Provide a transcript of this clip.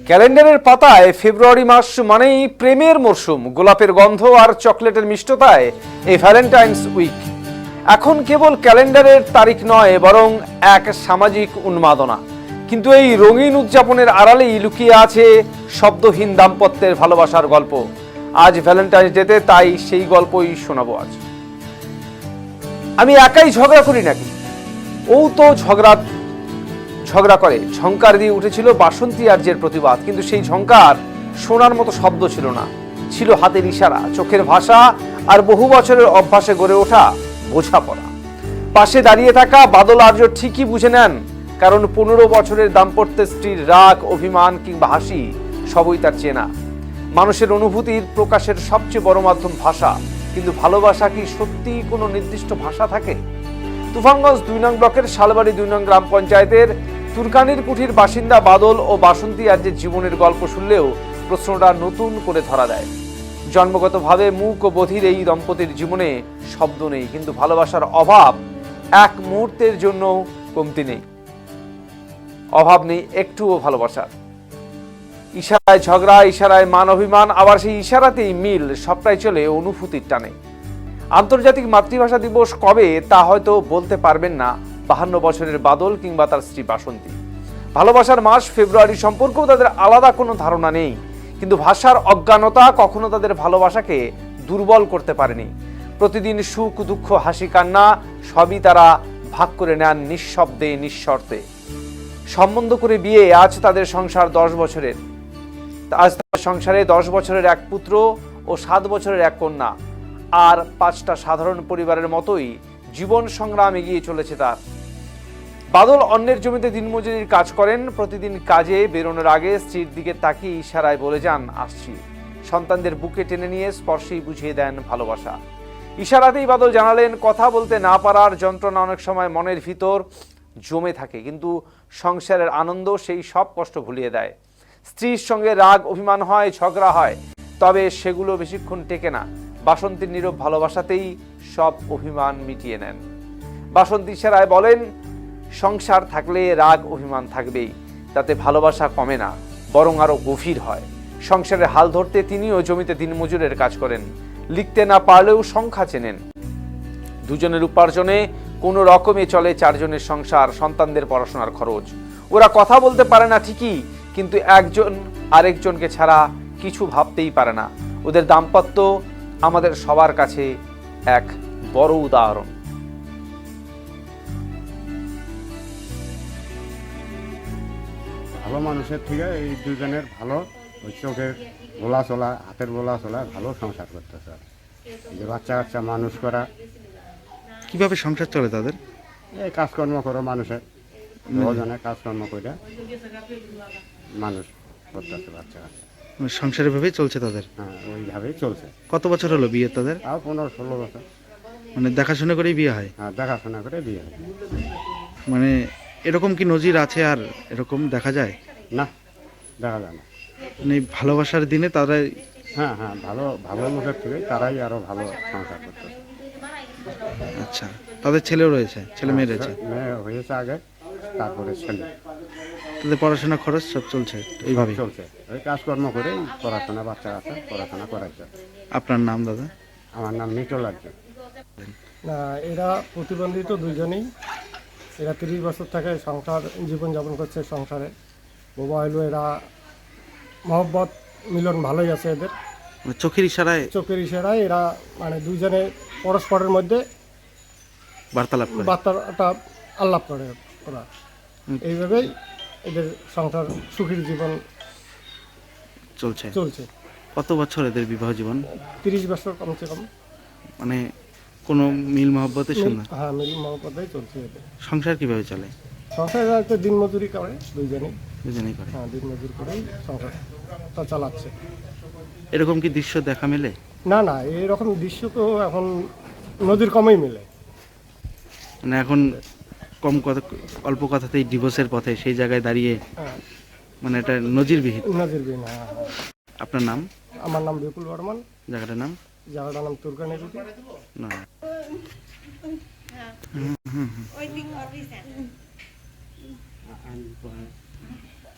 ক্যালেন্ডারের পাতায় ফেব্রুয়ারি মাস মানেই প্রেমের মরশুম, গোলাপের গন্ধ আর চকলেটের মিষ্টতায় এই ভ্যালেন্টাইন্স উইক এখন কেবল ক্যালেন্ডারের তারিখ নয়, বরং এক সামাজিক উন্মাদনা। কিন্তু এই রঙিন উদযাপনের আড়ালেই লুকিয়ে আছে শব্দহীন দাম্পত্যের ভালোবাসার গল্প। আজ ভ্যালেন্টাইন্স ডেতে তাই সেই গল্পই শোনাবো আজ। আমি একাই ঝগড়া করি নাকি? ও তো ঝগড়া করে ঝংকার দিয়ে উঠেছিল বাসন্তী আর্যের প্রতিবাদ, কিন্তু সেই ঝংকার শোনার মতো শব্দ ছিল না, ছিল হাতের ইশারা, চোখের ভাষা আর বহু বছরের অভ্যাসে গড়ে ওঠা বোঝাপড়া। পাশে দাঁড়িয়ে থাকা বাদল আর্য ঠিকই বুঝে নেন, কারণ 15 বছরের দাম্পত্যে স্ত্রীর রাগ, অভিমান কিংবা হাসি সবই তার চেনা। মানুষের অনুভূতির প্রকাশের সবচেয়ে বড় মাধ্যম ভাষা, কিন্তু ভালোবাসা কি সত্যি কোনো নির্দিষ্ট ভাষা থাকে? তুফানগঞ্জ 2 নং ব্লকের শালবাড়ি 2 নং গ্রাম পঞ্চায়েতের তুরকানির কুঠির বাসিন্দা বাদল ও বাসন্তী আর্যের জীবনের গল্প শুনলেও প্রশ্নটা নতুন করে ধরা দেয়। জন্মগতভাবে মূক ও বধির এই দম্পতির জীবনে শব্দ নেই, কিন্তু ভালোবাসার অভাব এক মুহূর্তের জন্য কমতি নেই। অভাব নেই একটুও ভালোবাসার। ইশারায় ঝগড়া, ইশারায় মান অভিমান, আবার সেই ইশারাতেই মিল, সবটাই চলে অনুভূতির টানে। আন্তর্জাতিক মাতৃভাষা দিবস কবে তা হয়তো বলতে পারবেন না 52 বছরের বাদল কিংবা তার স্ত্রী বাসন্তী। ভালোবাসার মাস ফেব্রুয়ারি সম্পর্কেও তাদের আলাদা কোনো ধারণা নেই, কিন্তু ভাষার অজ্ঞানতা কখনো তাদের ভালোবাসাকে দুর্বল করতে পারেনি। প্রতিদিন সুখ দুঃখ, হাসি কান্না সবই তারা ভাগ করে নেন নিঃশব্দে, নিঃশর্তে। সম্বন্ধ করে বিয়ে, আজ তাদের সংসার 10 বছরের। আজ তাদের সংসারে 10 বছরের এক পুত্র ও 7 বছরের এক কন্যা, আর 5টা সাধারণ পরিবারের মতোই জীবন সংগ্রাম এগিয়ে চলেছে তার। বাদল অন্যের জমিতে দিনমজুরির কাজ করেন। প্রতিদিন কাজে বেরোনোর আগে স্ত্রীর দিকে তাকিয়ে ইশারায় বলে যান, আসছি। সন্তানদের বুকে টেনে নিয়ে স্পর্শেই বুঝিয়ে দেন ভালোবাসা। ইশারাতেই বাদল জানালেন, কথা বলতে না পারার যন্ত্রণা অনেক সময় মনের ভিতর জমে থাকে, কিন্তু সংসারের আনন্দ সেই সব কষ্ট ভুলিয়ে দেয়। স্ত্রীর সঙ্গে রাগ, অভিমান হয়, ঝগড়া হয়, তবে সেগুলো বেশিক্ষণ টেকে না। বাসন্তীর নীরব ভালোবাসাতেই সব অভিমান মিটিয়ে নেন। বাসন্তী ইশারায় বলেন, সংসার থাকলে রাগ অভিমান থাকবেই, তাতে ভালোবাসা কমে না, বরং আরো গভীর হয়। সংসারের হাল ধরতে তিনিও জমিতে দিনমজুরের কাজ করেন, লিখতে না পারলেও সংখ্যা চেনেন। দুজনের উপার্জনে কোনো রকমে চলে 4 জনের সংসার, সন্তানদের পড়াশোনার খরচ। ওরা কথা বলতে পারে না ঠিকই, কিন্তু একজন আরেকজনকে ছাড়া কিছু ভাবতেই পারে না। ওদের দাম্পত্য আমাদের সবার কাছে এক বড় উদাহরণ। ভালো মানুষের থেকে এই দুজনের ভালো চোখের বোলা চলা, হাতের বোলা চলা, ভালো সংসার করতেছে। যে বাচ্চা কাচ্চা মানুষ করা। কিভাবে সংসার চলে তাদের? এই কাজকর্ম করো, মানুষের দুজনে কাজকর্ম করে মানুষ করতেছে বাচ্চা কাচ্চা। সংসারের ভাবেই চলছে তাদের? হ্যাঁ, ওইভাবেই চলছে। কত বছর হলো বিয়ে তাদের? তাও 15-16 বছর। মানে দেখাশোনা করেই বিয়ে হয়? হ্যাঁ, দেখাশোনা করে বিয়ে হয়। মানে এরকম কি নজির আছে আর এরকম দেখা যায়? না, দেখা যায় না। মানে ভালোবাসার দিনে তারা? হ্যাঁ হ্যাঁ, ভালো ভালো লোকের থেকে তারাই আরো ভালো সংসার করতেছে। আচ্ছা, তাদের ছেলেও রয়েছে, ছেলে মেয়ে রয়েছে? মেয়ে হয়েছে আগে, তারপরে ছেলে। তাদের পড়াশোনা খরচ সব চলছে এইভাবে? চলছে, ওই কাজকর্ম করেই পড়াশোনা, বাচ্চা কাচ্চা পড়াশোনা করাইছে। আপনার নাম দাদা? আমার নাম মিটল আর্য। না, এরা প্রতিবন্ধিত দুজনেই। এরা 30 বছর থেকে সংসার জীবনযাপন করছে। সংসারে বাবা হলো, এরা মহব্বত মিলন ভালোই আছে এদের। চোখের ইশারায়? চোখের ইশারায় এরা মানে দুজনে পরস্পরের মধ্যে বার্তালাপ করে, বার্তাটা আলাপ করে ওরা। এইভাবেই এদের সংসার সুখীর জীবন চলছে। কত বছর এদের বিবাহ জীবন? 30 বছর কমসে কম। মানে কোনো মিল মহব্বতের সঙ্গে? হ্যাঁ, মিল মহব্বতেই চলছে এদের। সংসার কিভাবে চলে? সংসার একটা দিনমজুরি করে দুজনেই করে? হ্যাঁ, দিনমজুরি করেই সংসারটা চালাচ্ছে। এরকম কি দৃশ্য দেখা মেলে? না না, এরকম দৃশ্য তো এখন নদীর কমই মেলে। মানে এখন অল্প কথাতেই ডিভোর্সের পথে, সেই জায়গায় দাঁড়িয়ে মানে এটা নজিরবিহীন। হ্যাঁ। আপনার নাম? আমার নাম বিপুল বর্মন। জায়গাটার নাম? জায়গাটার নাম তুরকানি। না। ওই দিক অফিস